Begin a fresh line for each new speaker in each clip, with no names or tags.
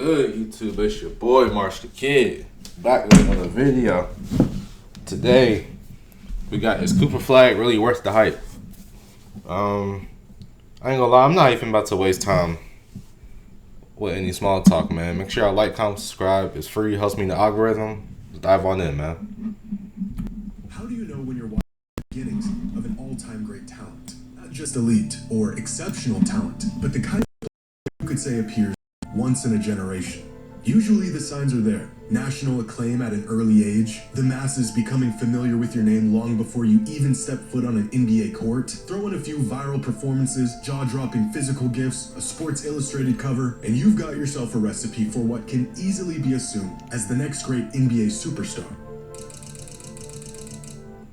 good, YouTube? It's your boy, MarshTheKid, back with another video. Today, we got, is Cooper Flag really worth the hype? I ain't gonna lie, I'm not even about to waste time with any small talk, man. Make sure y'all like, comment, subscribe. It's free, helps me in the algorithm. Let's dive on in, man.
How do you know when you're watching the beginnings of an all-time great talent? Not just elite or exceptional talent, but the kind of you could say appears once in a generation. Usually the signs are there. National acclaim at an early age, the masses becoming familiar with your name long before you even step foot on an NBA court, throw in a few viral performances, jaw-dropping physical gifts, a Sports Illustrated cover, and you've got yourself a recipe for what can easily be assumed as the next great NBA superstar.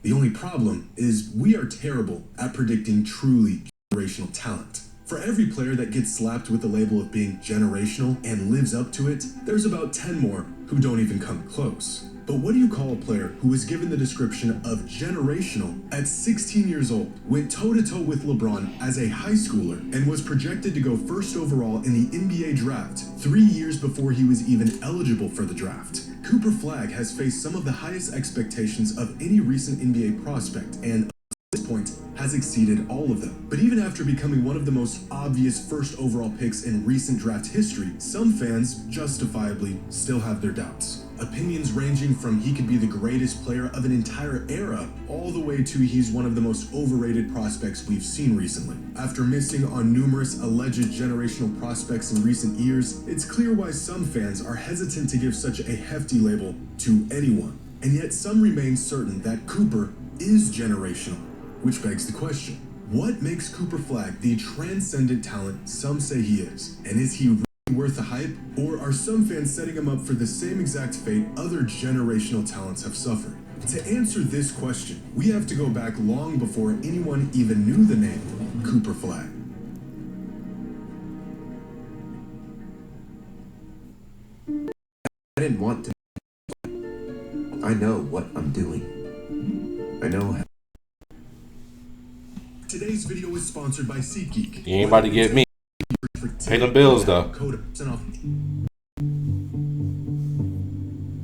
The only problem is we are terrible at predicting truly generational talent. For every player that gets slapped with the label of being generational and lives up to it, there's about 10 more who don't even come close. But what do you call a player who was given the description of generational at 16 years old, went toe-to-toe with LeBron as a high schooler, and was projected to go first overall in the NBA draft 3 years before he was even eligible for the draft? Cooper Flag has faced some of the highest expectations of any recent NBA prospect, and at this point has exceeded all of them. But even after becoming one of the most obvious first overall picks in recent draft history, some fans justifiably still have their doubts. Opinions ranging from he could be the greatest player of an entire era, all the way to he's one of the most overrated prospects we've seen recently. After missing on numerous alleged generational prospects in recent years, it's clear why some fans are hesitant to give such a hefty label to anyone. And yet some remain certain that Cooper is generational. Which begs the question, what makes Cooper Flag the transcendent talent some say he is? And is he really worth the hype? Or are some fans setting him up for the same exact fate other generational talents have suffered? To answer this question, we have to go back long before anyone even knew the name Cooper Flag.
I didn't want to. I know what I'm doing. I know how.
Today's video is sponsored by SeatGeek.
You ain't about to get me. Pay them bills, though.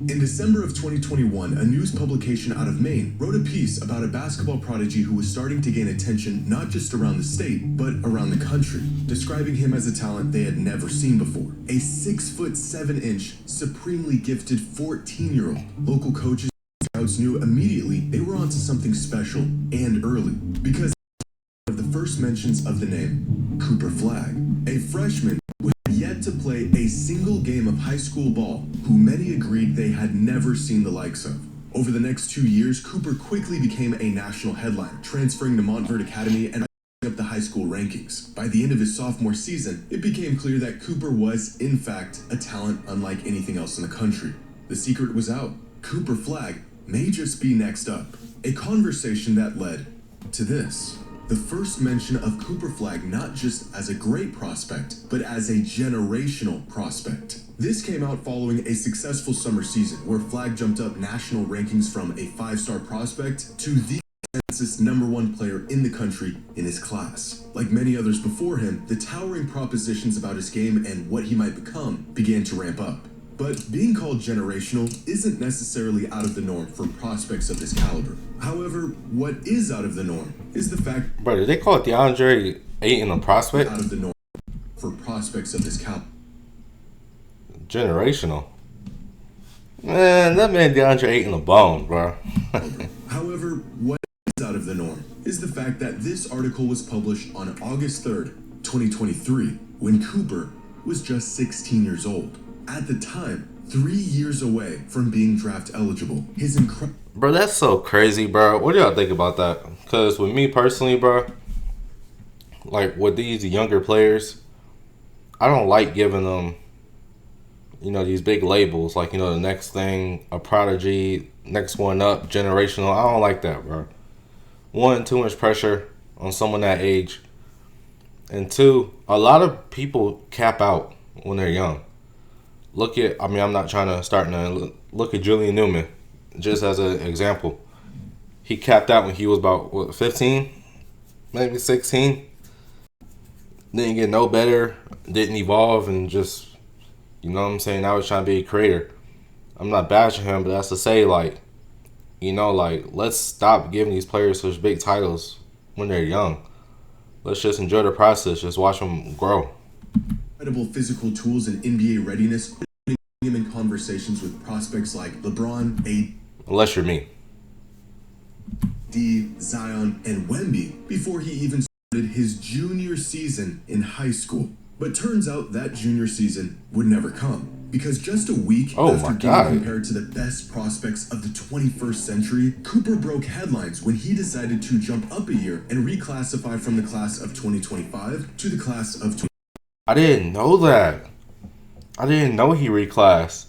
In December of 2021, a news publication out of Maine wrote a piece about a basketball prodigy who was starting to gain attention not just around the state, but around the country, describing him as a talent they had never seen before. A 6'7" supremely gifted 14-year-old. Local coaches and scouts knew immediately they were onto something special and early, because of the first mentions of the name Cooper Flag, a freshman who had yet to play a single game of high school ball, who many agreed they had never seen the likes of. Over the next 2 years, Cooper quickly became a national headliner, transferring to Montverde Academy and up the high school rankings. By the end of his sophomore season, it became clear that Cooper was, in fact, a talent unlike anything else in the country. The secret was out. Cooper Flag may just be next up. A conversation that led to this. The first mention of Cooper Flag not just as a great prospect, but as a generational prospect. This came out following a successful summer season where Flag jumped up national rankings from a 5-star prospect to the consensus #1 player in the country in his class. Like many others before him, the towering propositions about his game and what he might become began to ramp up. But being called generational isn't necessarily out of the norm for prospects of this caliber. However, what is out of the norm is the fact...
Bro, did they call it DeAndre Ayton a prospect?
Out of the norm for prospects of this caliber.
Generational. Man, that man DeAndre Ayton a bone, bro.
However, what is out of the norm is the fact that this article was published on August 3rd, 2023, when Cooper was just 16 years old. At the time, 3 years away from being draft eligible. His
Bro, that's so crazy, bro. What do y'all think about that? Because with me personally, bro, like with these younger players, I don't like giving them, these big labels. Like, the next thing, a prodigy, next one up, generational. I don't like that, bro. One, too much pressure on someone that age. And two, a lot of people cap out when they're young. I'm not trying to start now. Look at Julian Newman, just as an example. He capped out when he was about, 15? Maybe 16? Didn't get no better, didn't evolve, and just, You know what I'm saying? Now he's trying to be a creator. I'm not bashing him, but that's to say, like, you know, like, let's stop giving these players such big titles when they're young. Let's just enjoy the process. Just watch them grow.
Incredible physical tools and NBA readiness, putting him in conversations with prospects like LeBron,
Unless you're me.
AD, Zion, and Wemby before he even started his junior season in high school. But turns out that junior season would never come. Because just a week after getting compared to the best prospects of the 21st century, Cooper broke headlines when he decided to jump up a year and reclassify from the class of 2025 to the class of 20.
I didn't know that. I didn't know he reclassed.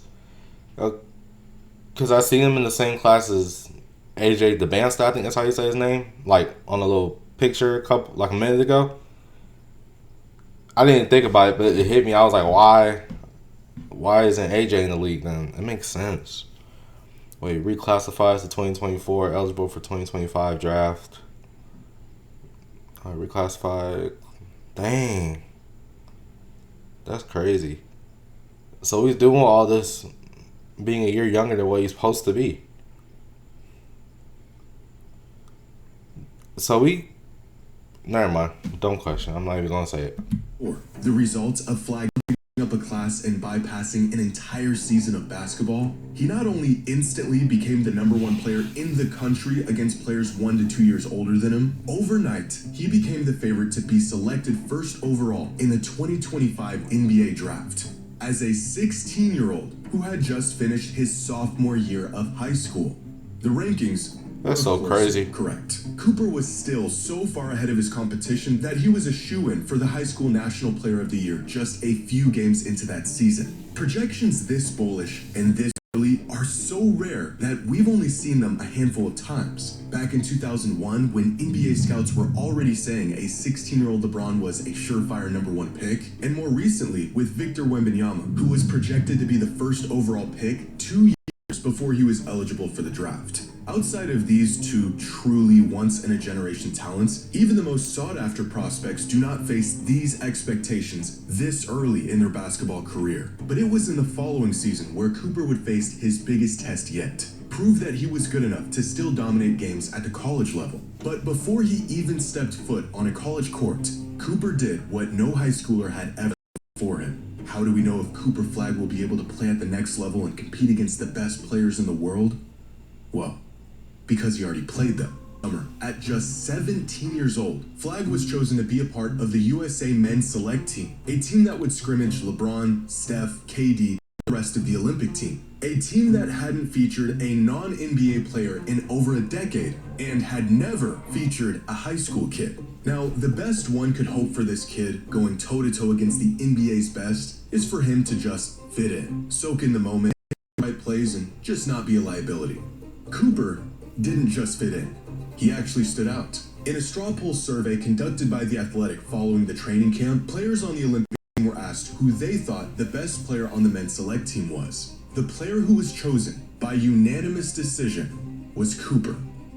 Because I seen him in the same class as AJ the Bandsta, I think that's how you say his name. Like on a little picture a minute ago. I didn't think about it, but it hit me. I was like, why? Why isn't AJ in the league then? It makes sense. Wait, reclassifies to 2024, eligible for 2025 draft. Reclassified. Dang. That's crazy. So he's doing all this being a year younger than what he's supposed to be. So never mind. Don't question. I'm not even going to say it.
The results of Flag up a class and bypassing an entire season of basketball, he not only instantly became the #1 player in the country against players 1 to 2 years older than him, overnight, he became the favorite to be selected first overall in the 2025 NBA draft. As a 16-year-old who had just finished his sophomore year of high school. The rankings
That's so crazy.
Correct. Cooper was still so far ahead of his competition that he was a shoo-in for the High School National Player of the Year just a few games into that season. Projections this bullish and this early are so rare that we've only seen them a handful of times. Back in 2001, when NBA scouts were already saying a 16-year-old LeBron was a surefire #1 pick, and more recently with Victor Wembanyama, who was projected to be the first overall pick 2 years before he was eligible for the draft. Outside of these two truly once-in-a-generation talents, even the most sought-after prospects do not face these expectations this early in their basketball career. But it was in the following season where Cooper would face his biggest test yet. Prove that he was good enough to still dominate games at the college level. But before he even stepped foot on a college court, Cooper did what no high schooler had ever done for him. How do we know if Cooper Flag will be able to play at the next level and compete against the best players in the world? Well, because he already played them. At just 17 years old, Flag was chosen to be a part of the USA men's select team, a team that would scrimmage LeBron, Steph, KD, and the rest of the Olympic team. A team that hadn't featured a non-NBA player in over a decade and had never featured a high school kid. Now, the best one could hope for this kid going toe-to-toe against the NBA's best is for him to just fit in, soak in the moment, make right plays, and just not be a liability. Cooper didn't just fit in. He actually stood out. In a straw poll survey conducted by The Athletic following the training camp, players on the Olympic team were asked who they thought the best player on the men's select team was. The player who was chosen by unanimous decision was Cooper.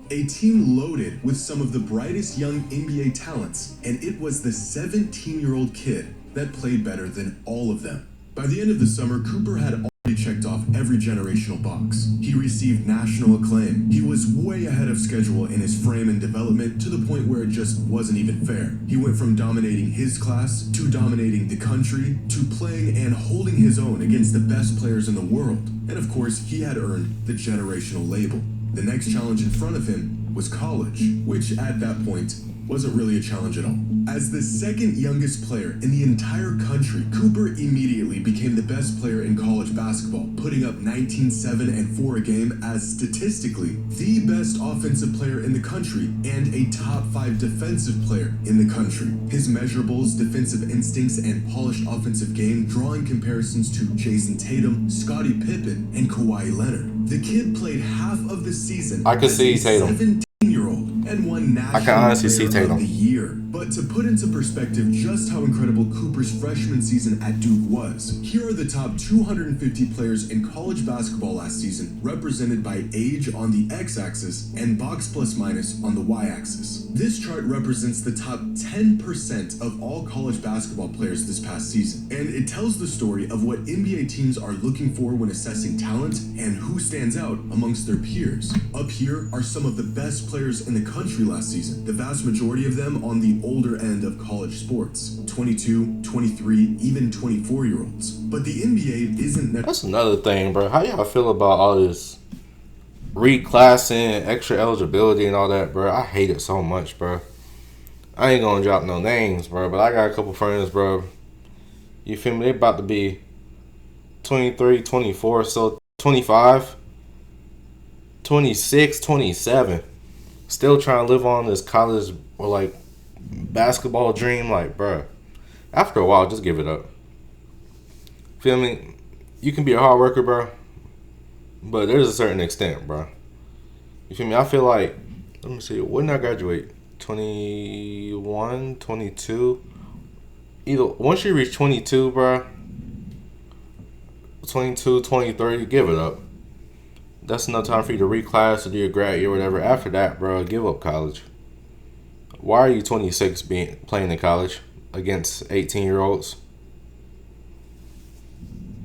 A team loaded with some of the brightest young NBA talents, and it was the 17-year-old kid that played better than all of them. By the end of the summer, Cooper had already checked off every generational box. He received national acclaim. He was way ahead of schedule in his frame and development to the point where it just wasn't even fair. He went from dominating his class to dominating the country to playing and holding his own against the best players in the world. And of course, he had earned the generational label. The next challenge in front of him was college, which at that point wasn't really a challenge at all. As the second youngest player in the entire country, Cooper immediately became the best player in college basketball, putting up 19-7 and 4 a game as statistically the best offensive player in the country and a top 5 defensive player in the country. His measurables, defensive instincts, and polished offensive game drawing comparisons to Jason Tatum, Scottie Pippen, and Kawhi Leonard. The kid played half of the season.
I could see Tatum.
17-year-old and won National
I can honestly see
Player
Tatum.
of the Year here. But to put into perspective just how incredible Cooper's freshman season at Duke was, here are the top 250 players in college basketball last season, represented by age on the x-axis and box plus minus on the y-axis. This chart represents the top 10% of all college basketball players this past season, and it tells the story of what NBA teams are looking for when assessing talent and who stands out amongst their peers. Up here are some of the best players in the country last season, the vast majority of them on the older end of college sports, 22, 23, even 24-year-olds. But the NBA isn't...
That's another thing, bro. How y'all feel about all this reclassing, extra eligibility and all that, bro? I hate it so much, bro. I ain't gonna drop no names, bro, but I got a couple friends, bro. You feel me? They about to be 23, 24, so 25, 26, 27. Still trying to live on this college or like basketball dream. Like, bro, after a while, just give it up. Feel me? You can be a hard worker, bro, but there's a certain extent, bro. You feel me? I feel like, let me see, when did I graduate? 21, 22. Either once you reach 22, bro, 22, 23, give it up. That's enough time for you to reclass or do your grad year or whatever. After that, bro, give up college. Why are you 26 playing in college against 18-year-olds?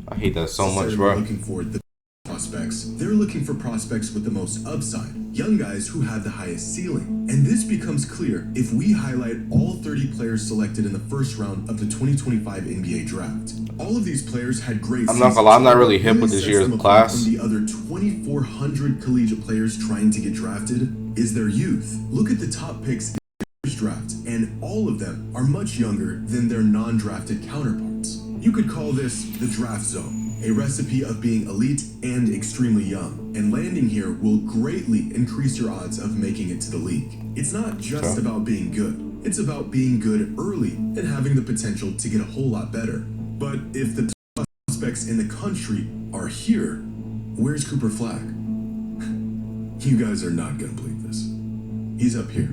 I hate that so much, bro.
Looking for the prospects. They're looking for prospects with the most upside, young guys who have the highest ceiling. And this becomes clear if we highlight all 30 players selected in the first round of the 2025 NBA draft. All of these players had great
I'm not gonna lie, I'm not really hip with this year's class.
From the other 2,400 collegiate players trying to get drafted is their youth. Look at the top picks in the draft, and all of them are much younger than their non-drafted counterparts. You could call this the draft zone, a recipe of being elite and extremely young, and landing here will greatly increase your odds of making it to the league. It's not just about being good, it's about being good early and having the potential to get a whole lot better. But if the prospects in the country are here, where's Cooper Flagg? You guys are not gonna believe this. He's up here,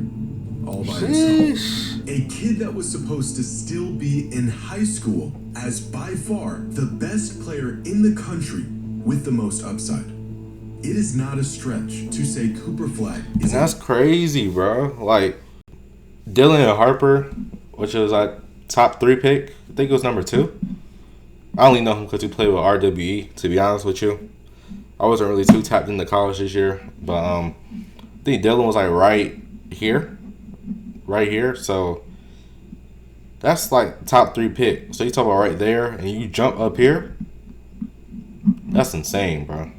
all by himself. A kid that was supposed to still be in high school as by far the best player in the country with the most upside. It is not a stretch to say Cooper Flagg is...
That's crazy, bro. Like, Dylan Harper, which was like top 3 pick, I think it was number 2. I only know him because he played with RWE, to be honest with you. I wasn't really too tapped into college this year, but I think Dylan was like right here. So that's like top 3 pick. So you talk about right there, and you jump up here. That's insane, bro.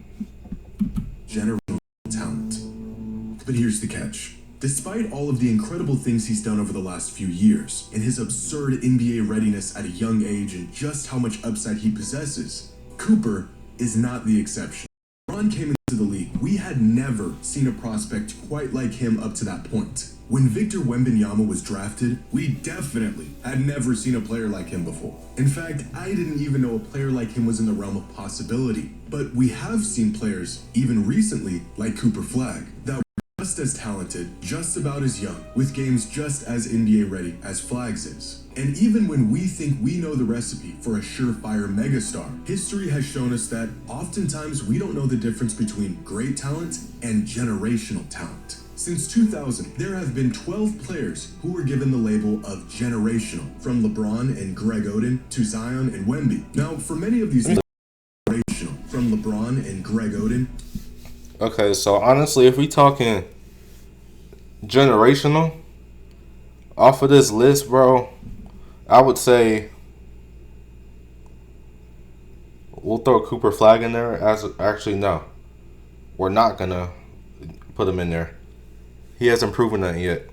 Generational talent. But here's the catch. Despite all of the incredible things he's done over the last few years, and his absurd NBA readiness at a young age and just how much upside he possesses, Cooper is not the exception. When Ron came into the league, we had never seen a prospect quite like him up to that point. When Victor Wembanyama was drafted, we definitely had never seen a player like him before. In fact, I didn't even know a player like him was in the realm of possibility. But we have seen players, even recently, like Cooper Flagg, that were just as talented, just about as young, with games just as NBA ready as Flagg's is. And even when we think we know the recipe for a surefire megastar, history has shown us that oftentimes we don't know the difference between great talent and generational talent. Since 2000, there have been 12 players who were given the label of generational, from LeBron and Greg Oden to Zion and Wemby. Now, for many of these generational, from LeBron and Greg Oden.
Okay, so honestly, if we talking generational, off of this list, bro, I would say we'll throw Cooper Flagg in there. Actually, no, we're not gonna put him in there. He hasn't proven that yet.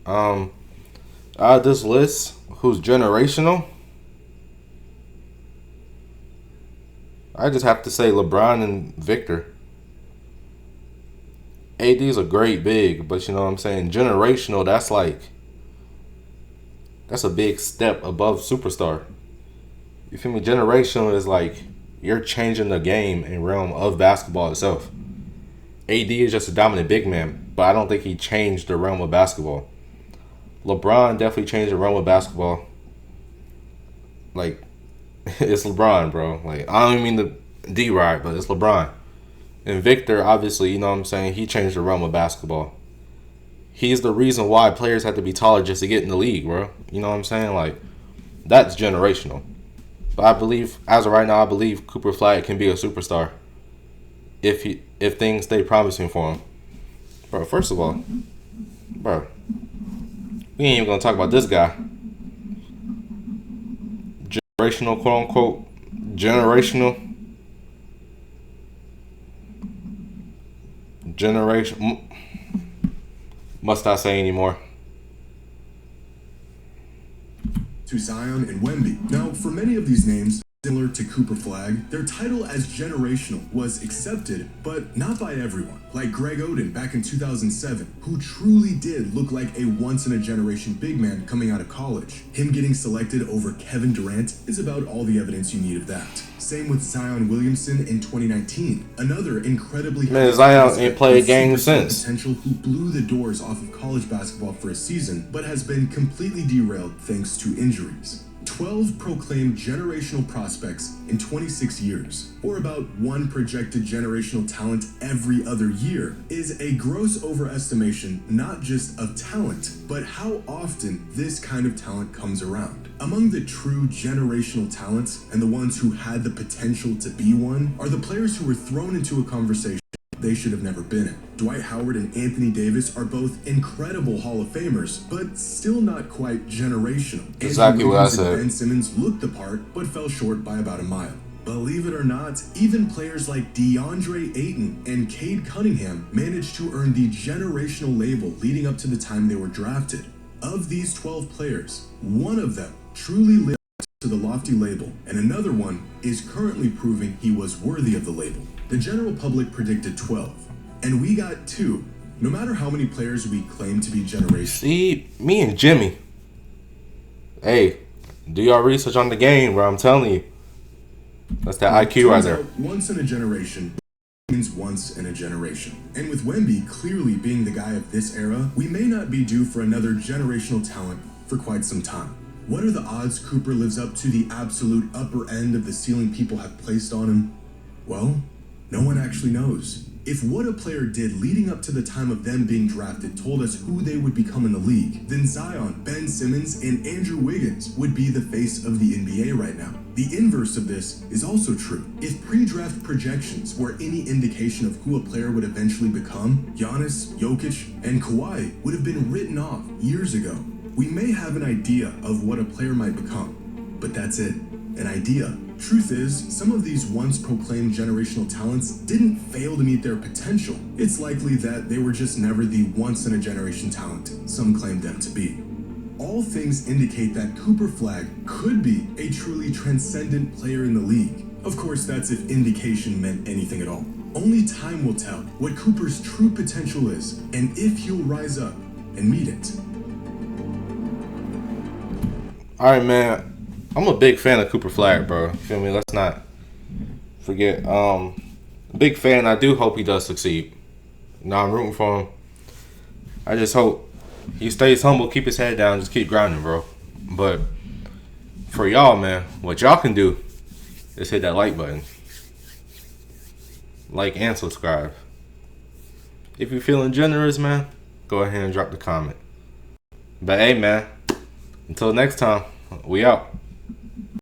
Out of this list, who's generational, I just have to say LeBron and Victor. AD's a great big, but you know what I'm saying? Generational, that's a big step above superstar. You feel me? Generational is like you're changing the game and realm of basketball itself. AD is just a dominant big man, but I don't think he changed the realm of basketball. LeBron definitely changed the realm of basketball. Like, it's LeBron, bro. Like, I don't even mean the D-Ride, but it's LeBron. And Victor, obviously, you know what I'm saying, he changed the realm of basketball. He's the reason why players have to be taller just to get in the league, bro. You know what I'm saying? Like, that's generational. But I believe, as of right now, I believe Cooper Flag can be a superstar if things stay promising for him. Bro, first of all, bro, we ain't even gonna talk about this guy. Generational, quote unquote, generational. Generation. Must not say anymore.
To Zion and Wemby. Now, for many of these names, similar to Cooper Flag, their title as generational was accepted, but not by everyone. Like Greg Oden back in 2007, who truly did look like a once-in-a-generation big man coming out of college. Him getting selected over Kevin Durant is about all the evidence you need of that. Same with Zion Williamson in 2019, another incredibly
man. Zion ain't played a game since.
Potential who blew the doors off of college basketball for a season, but has been completely derailed thanks to injuries. 12 proclaimed generational prospects in 26 years, or about one projected generational talent every other year, is a gross overestimation not just of talent, but how often this kind of talent comes around. Among the true generational talents and the ones who had the potential to be one are the players who were thrown into a conversation they should have never been in. Dwight Howard and Anthony Davis are both incredible Hall of Famers, but still not quite generational.
Exactly what I said.
And Ben Simmons looked the part, but fell short by about a mile. Believe it or not, even players like DeAndre Ayton and Cade Cunningham managed to earn the generational label leading up to the time they were drafted. Of these 12 players, one of them truly lived to the lofty label, and another one is currently proving he was worthy of the label. The general public predicted 12, and we got 2. No matter how many players we claim to be generational.
See, me and Jimmy. Hey, do your research on the game, bro. I'm telling you. That's that IQ right there.
Once in a generation means once in a generation. And with Wemby clearly being the guy of this era, we may not be due for another generational talent for quite some time. What are the odds Cooper lives up to the absolute upper end of the ceiling people have placed on him? Well, no one actually knows. If what a player did leading up to the time of them being drafted told us who they would become in the league, then Zion, Ben Simmons, and Andrew Wiggins would be the face of the NBA right now. The inverse of this is also true. If pre-draft projections were any indication of who a player would eventually become, Giannis, Jokic, and Kawhi would have been written off years ago. We may have an idea of what a player might become, but that's it, an idea. Truth is, some of these once proclaimed generational talents didn't fail to meet their potential. It's likely that they were just never the once-in-a-generation talent some claimed them to be. All things indicate that Cooper Flag could be a truly transcendent player in the league. Of course, that's if indication meant anything at all. Only time will tell what Cooper's true potential is, and if he'll rise up and meet it.
All right, man. I'm a big fan of Cooper Flag, bro. You feel me? Let's not forget. Big fan. I do hope he does succeed. Now I'm rooting for him. I just hope he stays humble, keep his head down, just keep grinding, bro. But for y'all, man, what y'all can do is hit that like button. Like and subscribe. If you're feeling generous, man, go ahead and drop the comment. But hey, man, until next time, we out.